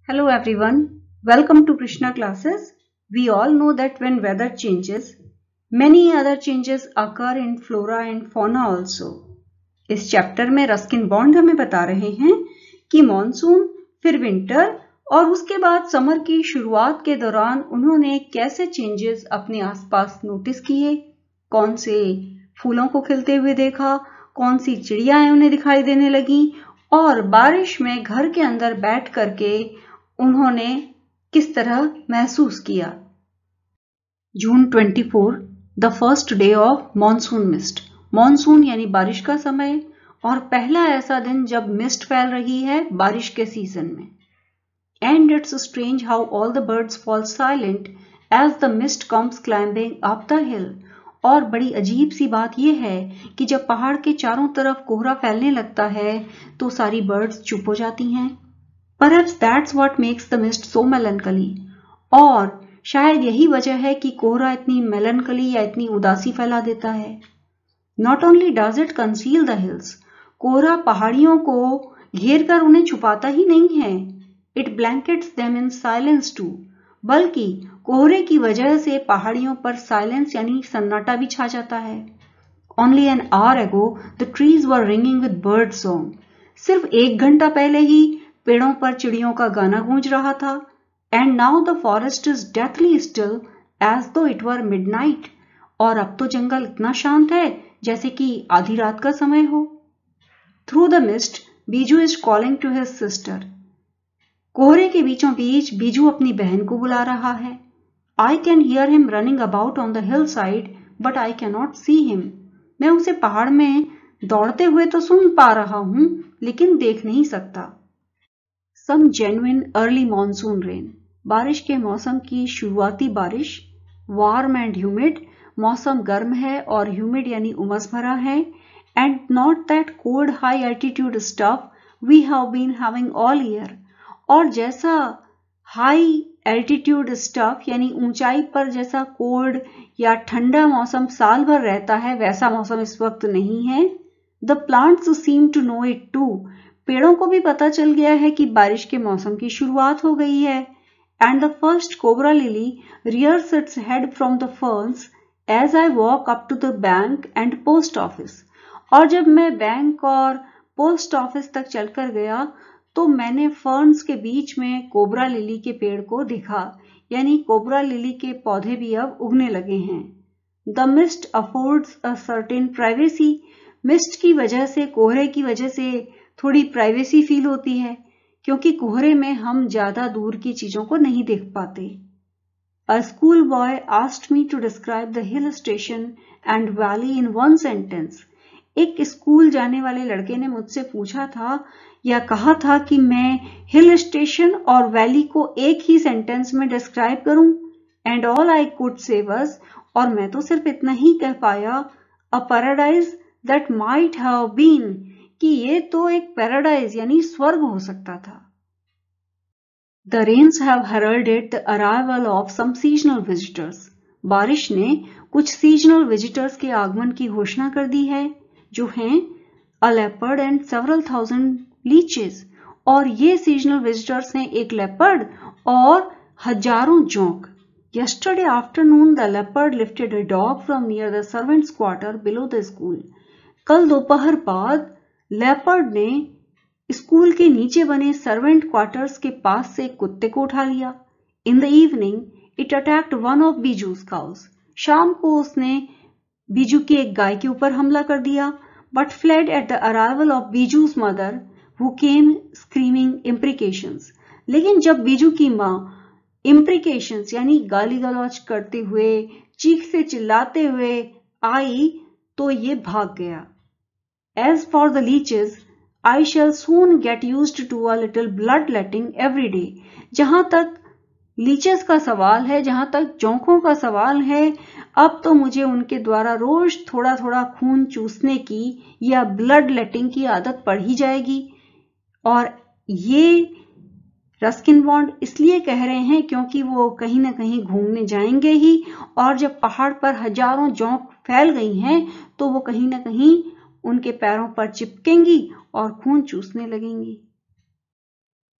Hello everyone, welcome to Krishna classes. We all know that when weather changes, many other changes occur in flora and fauna also. इस chapter में Ruskin bond हमें बता रहे हैं कि monsoon, फिर winter और उसके बाद समर की शुरुआत के दौरान उन्होंने कैसे चेंजेस अपने आसपास नोटिस किए, कौन से फूलों को खिलते हुए देखा, कौन सी चिड़ियाएं उन्हें दिखाई देने लगी और बारिश में घर के अंदर बैठ करके उन्होंने किस तरह महसूस किया। जून 24 the first day of monsoon mist. Monsoon यानी बारिश का समय और पहला ऐसा दिन जब मिस्ट फैल रही है बारिश के सीजन में। And it's strange how all the birds fall silent as the mist comes climbing up the hill. और बड़ी अजीब सी बात यह है कि जब पहाड़ के चारों तरफ कोहरा फैलने लगता है तो सारी बर्ड्स चुप हो जाती हैं। Perhaps that's what makes the mist so melancholy. और शायद यही वजह है कि कोहरा इतनी melancholy या इतनी उदासी फैला देता है। Not only does it conceal the hills, कोहरा पहाड़ियों को घेर कर उन्हें छुपाता ही नहीं है, it blankets them in silence too. बल्कि कोहरे की वजह से पहाड़ियों पर साइलेंस यानी सन्नाटा भी छा जाता है। Only an hour ago, the trees were ringing with bird song. सिर्फ एक घंटा पहले ही पेड़ों पर चिड़ियों का गाना गूंज रहा था। And now the forest is deathly still as though it were midnight. और अब तो जंगल इतना शांत है जैसे कि आधी रात का समय हो। Through the mist Biju is calling to his sister. कोहरे के बीचों बीच बीजू अपनी बहन को बुला रहा है। I can hear him running about on the hill side but I can not see him. मैं उसे पहाड़ में दौड़ते हुए तो सुन पा रहा हूं लेकिन देख नहीं सकता। Some genuine early monsoon rain. बारिश के मौसम की शुरुआती बारिश। Warm and humid. मौसम गर्म है और humid यानी उमस भरा है। And not that cold high altitude stuff we have been having all year. और जैसा high altitude stuff यानी ऊंचाई पर जैसा कोल्ड या ठंडा मौसम साल भर रहता है वैसा मौसम इस वक्त नहीं है। The plants seem to know it too. पेड़ों को भी पता चल गया है कि बारिश के मौसम की शुरुआत हो गई है। And the first cobra lily rears its head from the ferns as I walk up to the bank and post office. और जब मैं बैंक और पोस्ट ऑफिस तक चलकर गया तो मैंने फर्न्स के बीच में कोबरा लिली के पेड़ को देखा, यानी कोबरा लिली के पौधे भी अब उगने लगे हैं। The mist affords a certain privacy. Mist की वजह से, कोहरे की वजह से थोड़ी प्राइवेसी फील होती है क्योंकि कोहरे में हम ज्यादा दूर की चीजों को नहीं देख पाते। A school boy asked me to describe the hill station and valley in one sentence. एक स्कूल जाने वाले लड़के ने मुझसे पूछा था या कहा था कि मैं हिल स्टेशन और वैली को एक ही सेंटेंस में डिस्क्राइब करूं। And all I could say was, और मैं तो सिर्फ इतना ही कह पाया, a paradise that might have been, कि ये तो एक पैराडाइज यानी स्वर्ग हो सकता था। The rains have heralded the arrival of some seasonal visitors. बारिश ने कुछ सीजनल विजिटर्स के आगमन की घोषणा कर दी है, जो हैं a leopard and several thousand leeches. और ये सीजनल विजिटर्स हैं एक लेपर्ड और हजारों जोंक। Yesterday afternoon the leopard lifted a dog from near the servants' quarter below the school. कल दोपहर बाद लेपर्ड ने स्कूल के नीचे बने सर्वेंट क्वार्टर्स के पास से कुत्ते को उठा लिया। In the evening it attacked one of Bijju's cows. शाम को उसने बीजू की एक गाय के ऊपर हमला कर दिया, but fled at the arrival of Bijju's mother who came screaming imprecations. लेकिन जब बीजू की माँ इम्प्रिकेशंस यानी गाली गलौज करते हुए, चीख से चिल्लाते हुए आई तो ये भाग गया। As for the leeches, I shall soon get used to a little bloodletting every day. जहां तक लीचेस का सवाल है, जहां तक जोंकों का सवाल है, अब तो मुझे उनके द्वारा रोज थोड़ा थोड़ा खून चूसने की या ब्लड लेटिंग की आदत पड़ ही जाएगी। और ये रस्किन बॉन्ड इसलिए कह रहे हैं क्योंकि वो कहीं ना कहीं घूमने जाएंगे ही, और जब पहाड़ पर हजारों जोंक फैल गई हैं तो वो कहीं ना कहीं उनके पैरों पर चिपकेंगी और खून चूसने लगेंगी।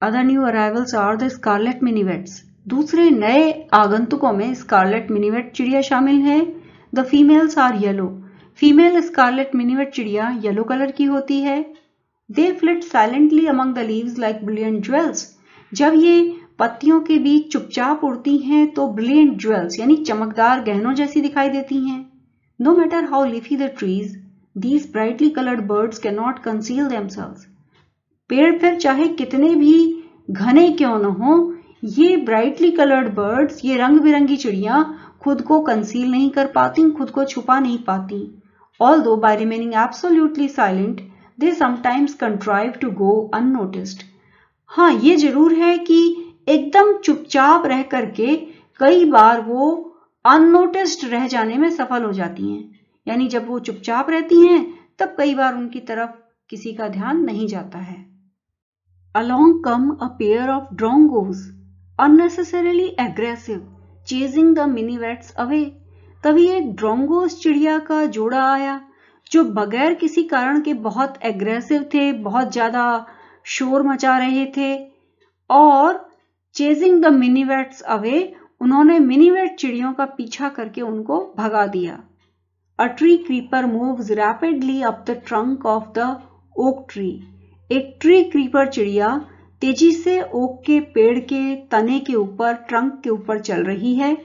Other new arrivals are the scarlet minivets. दूसरे नए आगंतुकों में स्कारलेट मिनीवेट चिड़िया शामिल है। The females are yellow. Female scarlet minivet चिड़िया येलो कलर की होती है। They flit silently among the leaves like brilliant jewels. जब ये पत्तियों के बीच चुपचाप उड़ती हैं तो ब्रिलियंट ज्वेल्स यानी चमकदार गहनों जैसी दिखाई देती हैं। No matter how leafy the trees, these brightly coloured birds can not conceal themselves. पेड़ फिर चाहे कितने भी घने क्यों न हो, ये ब्राइटली कलर्ड बर्ड्स, ये रंग बिरंगी चिड़ियां खुद को कंसील नहीं कर पाती, खुद को छुपा नहीं पाती। Although by remaining absolutely silent, they sometimes contrive to go unnoticed. हाँ, ये जरूर है कि एकदम चुपचाप रह करके कई बार वो अननोटिस्ड रह जाने में सफल हो जाती हैं। यानी जब वो चुपचाप रहती हैं तब कई बार उनकी तरफ किसी का ध्यान नहीं जाता है। Along come a pair of drongos, unnecessarily aggressive, chasing the minivets away. तभी एक ड्रोंगोस चिड़िया का जोड़ा आया जो बगैर किसी कारण के बहुत एग्रेसिव थे, बहुत ज्यादा शोर मचा रहे थे और चेजिंग द मिनीवेट्स अवे, उन्होंने मिनीवेट चिड़ियों का पीछा करके उनको भगा दिया। A tree creeper moves rapidly up the trunk of the oak tree. एक ट्री क्रीपर चिड़िया तेजी से ओक के पेड़ के तने के ऊपर, ट्रंक के ऊपर चल रही है।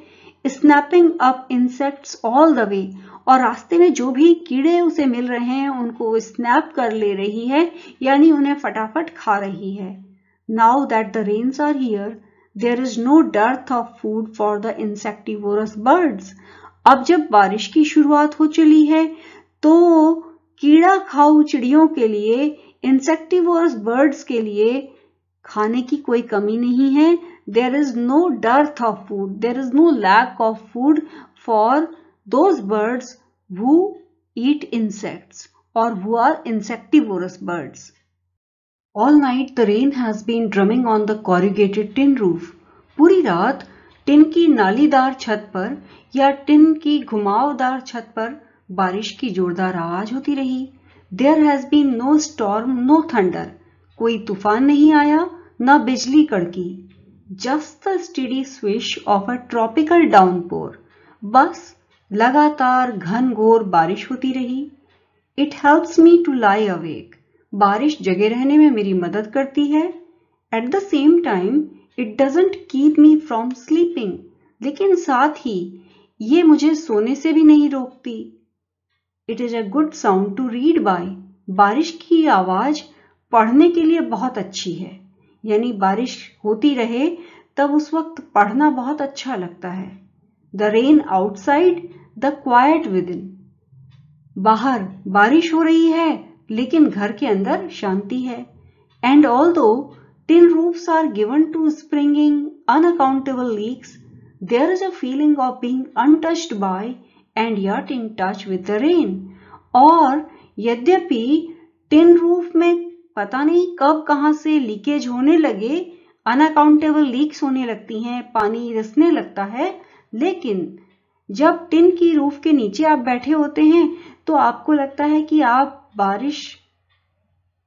Snapping up insects all the way, और रास्ते में जो भी कीड़े उसे मिल रहे हैं उनको स्नैप कर ले रही है, यानी उन्हें फटाफट खा रही है। Now that the rains are here, there is no dearth of food for the insectivorous birds. अब जब बारिश की शुरुआत हो चली है तो कीड़ा खाऊ चिड़ियों के लिए, इंसेक्टिवोरस बर्ड्स के लिए खाने की कोई कमी नहीं है। There is no dearth of food, there is no lack of food for those birds who eat insects or who are insectivorous birds. All night the rain has been drumming on the corrugated tin roof. पूरी रात tin की नालीदार छत पर या tin की घुमावदार छत पर बारिश की जोरदार आवाज होती रही। There has been no storm, no thunder. कोई तूफान नहीं आया, न बिजली कड़की। Just the steady swish of a tropical downpour. बस लगातार घनघोर बारिश होती रही। It helps me to lie awake. बारिश जगे रहने में मेरी मदद करती है। At the same time, it doesn't keep me from sleeping. लेकिन साथ ही ये मुझे सोने से भी नहीं रोकती। It is a good sound to read by. बारिश की आवाज पढ़ने के लिए बहुत अच्छी है। यानी बारिश होती रहे तब उस वक्त पढ़ना बहुत अच्छा लगता है। The rain outside, the quite with in. बाहर बारिश हो रही है लेकिन घर के अंदर शांति है। And although tin roofs are given to springing unaccountable leaks, there is a feeling of being untouched by and yet in touch with the rain. और यद्यपि टिन रूफ में पता नहीं कब कहां से लीकेज होने लगे, अनअकाउंटेबल लीक्स होने लगती हैं, पानी रिसने लगता है, लेकिन जब टिन की रूफ के नीचे आप बैठे होते हैं तो आपको लगता है कि आप बारिश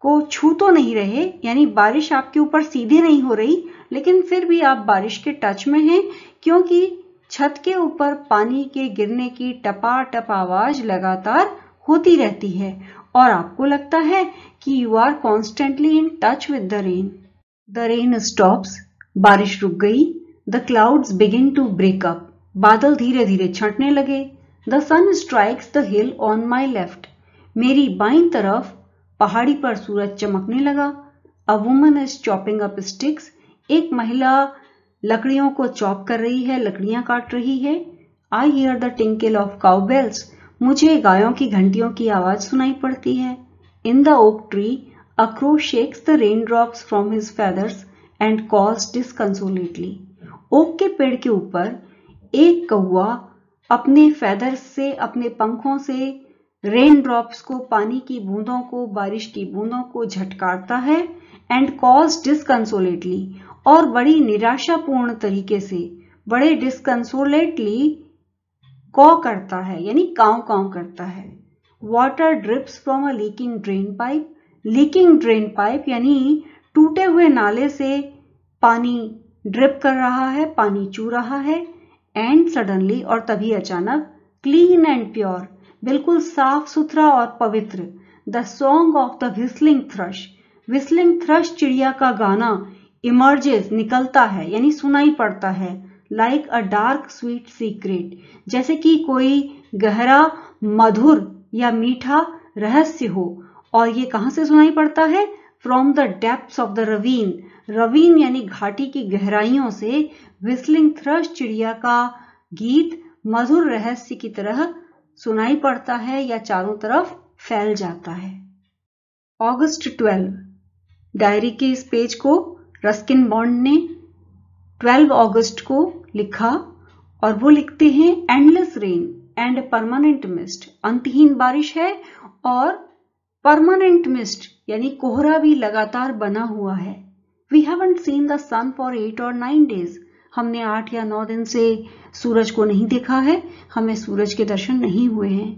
को छू तो नहीं रहे, यानी बारिश आपके ऊपर सीधे नहीं हो रही, लेकिन फिर भी आप बारिश के टच में हैं क्योंकि छत के ऊपर पानी के गिरने की टपा-टप आवाज लगातार होती रहती है और आपको लगता है कि you are constantly in touch with the rain. The rain stops, बारिश रुक गई। The clouds begin to break up, बादल धीरे धीरे छंटने लगे। The sun strikes the hill on my left, मेरी बाईं तरफ पहाड़ी पर सूरज चमकने लगा। A woman is chopping up sticks, एक महिला लकड़ियों को चॉप कर रही है, लकड़ियां काट रही है। I hear the tinkle of cow bells, मुझे गायों की घंटियों की आवाज सुनाई पड़ती है। In the oak tree a crow shakes the rain drops from his feathers and calls disconsolately, oak के पेड़ के ऊपर एक कौवा अपने फेदर्स से, अपने पंखों से रेन ड्रॉप्स को, पानी की बूंदों को, बारिश की बूंदों को झटकारता है। एंड कॉल्स डिसकंसोलेटली, और बड़ी निराशापूर्ण तरीके से, बड़े डिसकंसोलेटली कॉ करता है, यानी कांव कांव करता है। Water drips from a leaking drain pipe, leaking drain pipe यानी टूटे हुए नाले से पानी ड्रिप कर रहा है, पानी चू रहा है। एंड सडनली, और तभी अचानक, क्लीन एंड प्योर, बिल्कुल साफ सुथरा और पवित्र, the song of the whistling thrust, whistling thrust चिड़िया का गाना इमर्जेस, निकलता है यानी सुनाई पड़ता है, लाइक अ डार्क स्वीट सीक्रेट, जैसे कि कोई गहरा मधुर या मीठा रहस्य हो। और ये कहां से सुनाई पड़ता है? From the depths of the ravine, ravine यानी घाटी की गहराइयों से व्हिस्लिंग थ्रश चिड़िया का गीत मधुर रहस्य की तरह सुनाई पड़ता है या चारों तरफ फैल जाता है। अगस्त 12, डायरी के इस पेज को रस्किन बॉन्ड ने 12 अगस्त को लिखा और वो लिखते हैं endless rain and permanent mist, अंतहीन बारिश है और परमानेंट मिस्ट यानी कोहरा भी लगातार बना हुआ है। We haven't seen the sun for 8 or 9 days, हमने 8 या 9 दिन से सूरज को नहीं देखा है, हमें सूरज के दर्शन नहीं हुए हैं।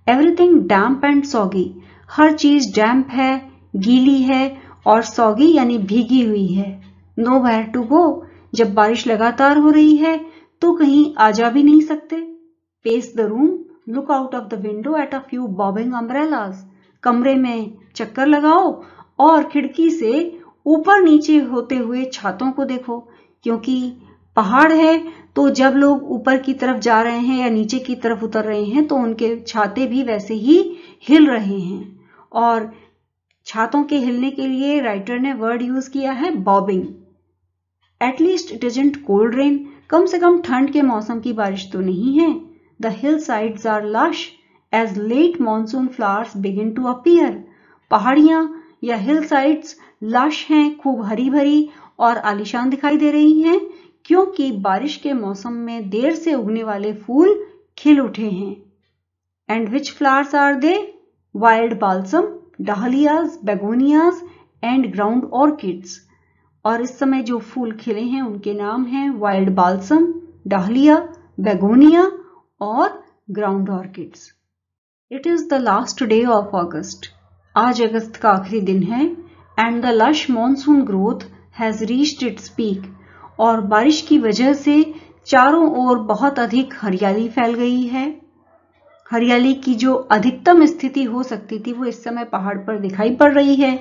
एवरीथिंग डैम्प एंड सॉगी, हर चीज डैम्प है, गीली है और सॉगी यानी भीगी हुई है। नो वेयर टू गो, जब बारिश लगातार हो रही है तो कहीं आ जा भी नहीं सकते। Pace the room, look out of the window at a few bobbing umbrellas, कमरे में चक्कर लगाओ और खिड़की से ऊपर नीचे होते हुए छातों को देखो, क्योंकि पहाड़ है तो जब लोग ऊपर की तरफ जा रहे हैं या नीचे की तरफ उतर रहे हैं तो उनके छाते भी वैसे ही हिल रहे हैं। और छातों के हिलने के लिए राइटर ने वर्ड यूज किया है bobbing. At least it isn't cold rain, कम से कम ठंड के मौसम की बारिश तो नहीं है। The hill sides are lush as late monsoon flowers begin to appear, पहाड़ियां या हिल साइड्स लश हैं, खूब हरी भरी और आलीशान दिखाई दे रही हैं, क्योंकि बारिश के मौसम में देर से उगने वाले फूल खिल उठे हैं। And which flowers are they? Wild balsam, dahlias, begonias and ground orchids. और इस समय जो फूल खिले हैं उनके नाम हैं वाइल्ड बाल्सम, डाहलिया, बेगोनिया और ground orchids. It is the last day of अगस्त, आज अगस्त का आखिरी दिन है। And the lush monsoon growth has reached its peak, और बारिश की वजह से चारों ओर बहुत अधिक हरियाली फैल गई है। हरियाली की जो अधिकतम स्थिति हो सकती थी वो इस समय पहाड़ पर दिखाई पड़ रही है।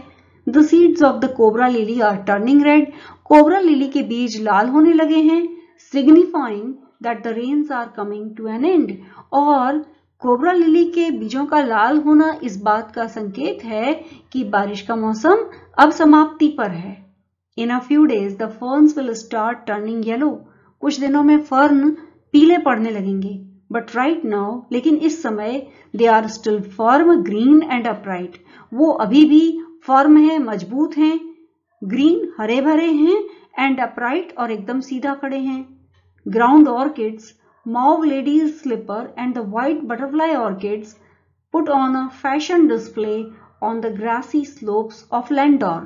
The seeds of the cobra lily are turning red, cobra lily के बीज लाल होने लगे हैं, signifying that the rains are coming to an end, और कोबरा लिली के बीजों का लाल होना इस बात का संकेत है कि बारिश का मौसम अब समाप्ति पर है। In a few days the ferns will start turning yellow, कुछ दिनों में फर्न पीले पड़ने लगेंगे। बट राइट नाउ, लेकिन इस समय they are still firm, green and upright, वो अभी भी फर्म है, मजबूत हैं, ग्रीन हरे भरे हैं, एंड अपराइट और एकदम सीधा खड़े हैं। Ground orchids, mauve lady's slipper and the white butterfly orchids put on a fashion display on the grassy slopes of Landor.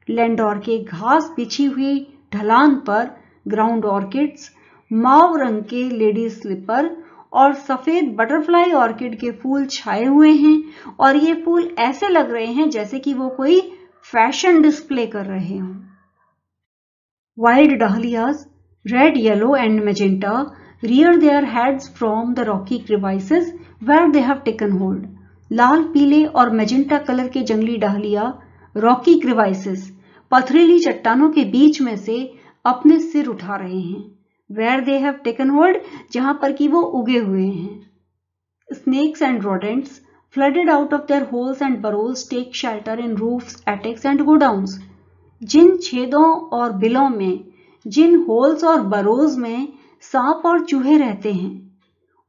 Landor के घास बिछी हुई ढलान पर ग्राउंड ऑर्किड्स, माव रंग के लेडी स्लीपर और सफेद बटरफ्लाई ऑर्किड के फूल छाए हुए हैं, और ये फूल ऐसे लग रहे हैं जैसे कि वो कोई फैशन डिस्प्ले कर रहे हों। Wild dahlias, red, yellow and magenta rear their heads from the rocky crevices where they have taken hold. लाल, पीले और मैजेंटा कलर के जंगली डाहलिया रॉकी क्रिवाइसेस, पथरीली चट्टानों के बीच में से अपने सिर उठा रहे हैं। Where they have taken hold, जहां पर कि वो उगे हुए हैं। Snakes and rodents flooded out of their holes and burrows take shelter in roofs, attics and godowns. जिन छेदों और बिलों में, जिन होल्स और बरोज में सांप और चूहे रहते हैं,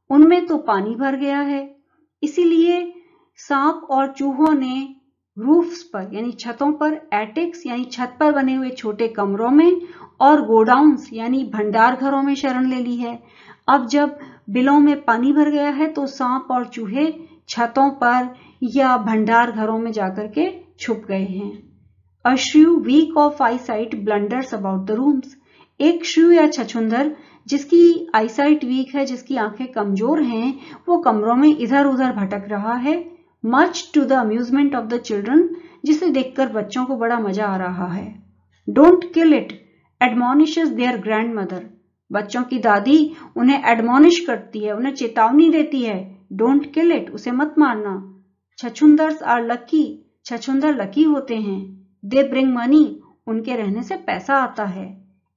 उनमें तो पानी भर गया है, इसीलिए सांप और चूहों ने रूफ्स पर यानी छतों पर, एटिक्स यानी छत पर बने हुए छोटे कमरों में और गोडाउन्स यानी भंडार घरों में शरण ले ली है। अब जब बिलों में पानी भर गया है तो सांप और चूहे छतों पर या भंडार घरों में जाकर के छुप गए हैं। A shrew weak of eyesight blunders about the rooms, एक श्रू या छछुंदर जिसकी आईसाइट वीक है, जिसकी आंखें कमजोर हैं, वो कमरों में इधर उधर भटक रहा है। Much to the amusement of the children, जिसे देखकर बच्चों को बड़ा मजा आ रहा है। Don't kill it admonishes their grandmother. बच्चों की दादी उन्हें एडमोनिश करती है, उन्हें चेतावनी देती है, डोंट किल इट, उसे मत मारना। छछूंदर्स आर लकी, छछूंदर लकी होते हैं। दे ब्रिंग मनी, उनके रहने से पैसा आता है।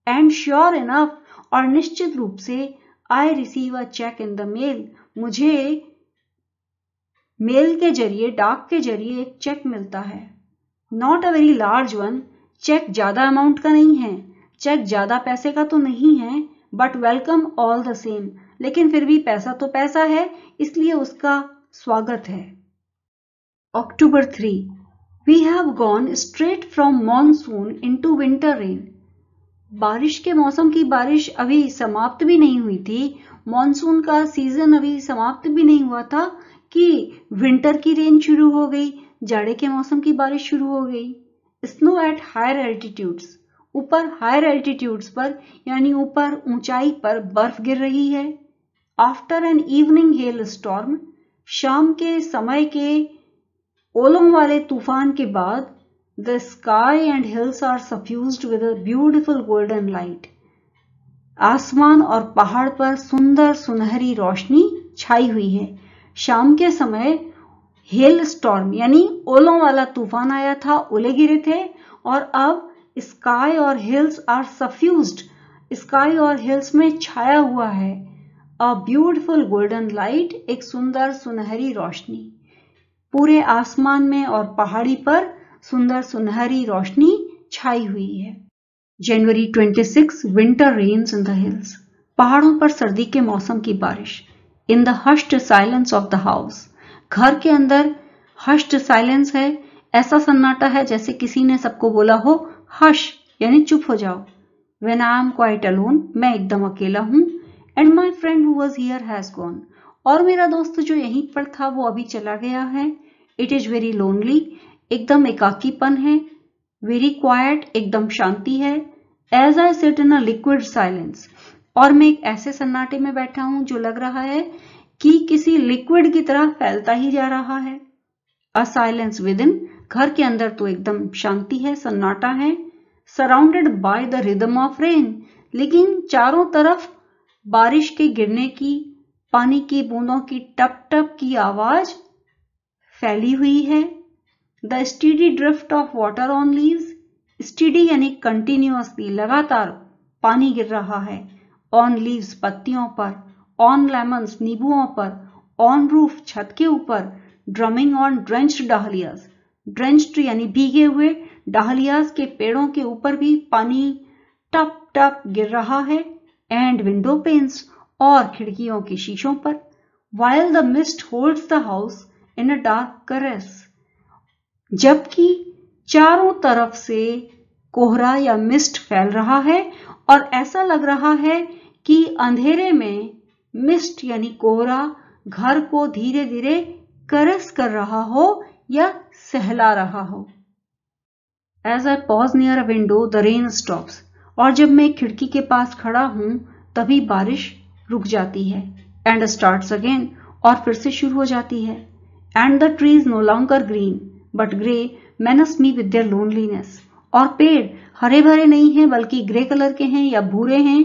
एंड श्योर इनफ, और निश्चित रूप से, I receive a cheque in the mail, मुझे मेल के जरिए, डाक के जरिए एक चेक मिलता है। Not a very large one, cheque ज्यादा अमाउंट का नहीं है, चेक ज्यादा पैसे का तो नहीं है, but welcome all the same, लेकिन फिर भी पैसा तो पैसा है, इसलिए उसका स्वागत है। October 3, we have gone straight from monsoon into winter rain. बारिश के मौसम की बारिश अभी समाप्त भी नहीं हुई थी, मॉनसून का सीजन अभी समाप्त भी नहीं हुआ था कि विंटर की रेन शुरू हो गई, जाड़े के मौसम की बारिश शुरू हो गई। स्नो एट हायर एल्टीट्यूड्स, ऊपर हायर एल्टीट्यूड्स पर यानी ऊपर ऊंचाई पर बर्फ गिर रही है। After an evening hail storm, शाम के समय के ओलों वाले तूफान के बाद, the sky and hills are suffused with a beautiful golden light. आसमान और पहाड़ पर सुंदर सुनहरी रोशनी छाई हुई है। शाम के समय हेल स्टॉर्म यानी ओलों वाला तूफान आया था, ओले गिरे थे, और अब स्काई और हिल्स आर सफ्यूज्ड, स्काई और हिल्स में छाया हुआ है अ ब्यूटिफुल गोल्डन लाइट, एक सुंदर सुनहरी रोशनी। पूरे आसमान में और पहाड़ी पर सुंदर सुनहरी रोशनी छाई हुई है। January 26, winter rains in the hills, पहाड़ों पर सर्दी के मौसम की बारिश। In the hushed silence of the house, घर के अंदर हश्ड साइलेंस है, ऐसा सन्नाटा है जैसे किसी ने सबको बोला हो हश यानी चुप हो जाओ। When I am quite alone, मैं एकदम अकेला हूं। And my friend who was here has gone, और मेरा दोस्त जो यहीं पर था वो अभी चला गया है। इट इज वेरी लोनली, एकदम एकाकीपन है। वेरी क्वाइट, एकदम शांति है। As I sit in a liquid silence, और मैं एक ऐसे सन्नाटे में बैठा हूं जो लग रहा है कि किसी लिक्विड की तरह फैलता ही जा रहा है। अ साइलेंस विद इन, घर के अंदर तो एकदम शांति है, सन्नाटा है। Surrounded by the rhythm of rain, लेकिन चारों तरफ बारिश के गिरने की, पानी की बूंदों की टप टप की आवाज फैली हुई है। The steady drift of water on leaves, steady यानी कंटिन्यूअसली, लगातार पानी गिर रहा है। ऑन लीव्स, पत्तियों पर। ऑन लेमन्स, नींबुओं पर। ऑन रूफ, छत के ऊपर। ड्रमिंग ऑन ड्रेंच्ड डाहलियाज, ड्रेंच्ड यानी भीगे हुए डाहलियाज के पेड़ों के ऊपर भी पानी टप टप गिर रहा है। एंड विंडो पेन्स, और खिड़कियों के शीशों पर। While the mist holds the house in a dark करेस, जबकि चारों तरफ से कोहरा या मिस्ट फैल रहा है और ऐसा लग रहा है कि अंधेरे में मिस्ट यानी कोहरा घर को धीरे धीरे करस कर रहा हो या सहला रहा हो। As I pause near a window the rain stops, और जब मैं खिड़की के पास खड़ा हूं तभी बारिश रुक जाती है। एंड स्टार्ट्स अगेन, और फिर से शुरू हो जाती है। And the trees no longer green but grey menace me with their loneliness, और पेड़ हरे भरे नहीं हैं बल्कि ग्रे कलर के हैं या भूरे हैं।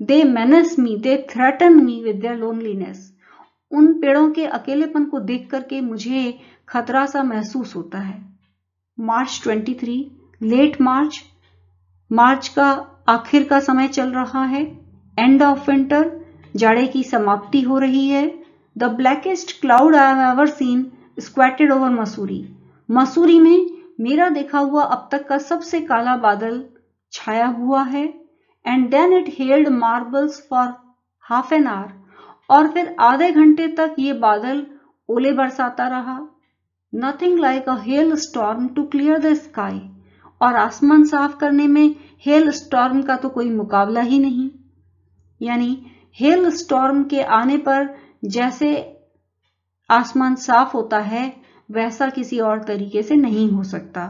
They menace me, they threaten me with their loneliness, उन पेड़ों के अकेलेपन को देख करके मुझे खतरा सा महसूस होता है। मार्च 23, लेट मार्च, मार्च का आखिर का समय चल रहा है। एंड ऑफ विंटर, जाड़े की समाप्ति हो रही है। The blackest cloud I have ever seen squatted over Mussoorie, Mussoorie में मेरा देखा हुआ अब तक का सबसे काला बादल छाया हुआ है। And then it hailed marbles for half an hour, और फिर आधे घंटे तक ये बादल ओले बरसाता रहा। Nothing like a hailstorm to clear the sky, और आसमान साफ करने में हेल स्टॉर्म का तो कोई मुकाबला ही नहीं। यानी हेल स्टॉर्म के आने पर जैसे आसमान साफ होता है वैसा किसी और तरीके से नहीं हो सकता।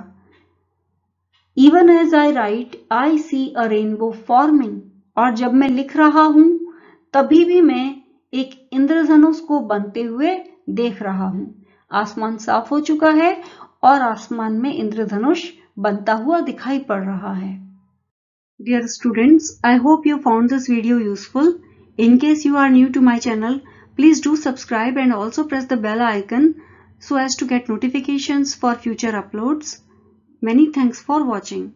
Even as I write I see a rainbow forming, और जब मैं लिख रहा हूं तभी भी मैं एक इंद्रधनुष को बनते हुए देख रहा हूं। आसमान साफ हो चुका है और आसमान में इंद्रधनुष बनता हुआ दिखाई पड़ रहा है। Dear students, I hope you found this video useful. In case you are new to my channel, please do subscribe and also press the bell icon so as to get notifications for future uploads. Many thanks for watching.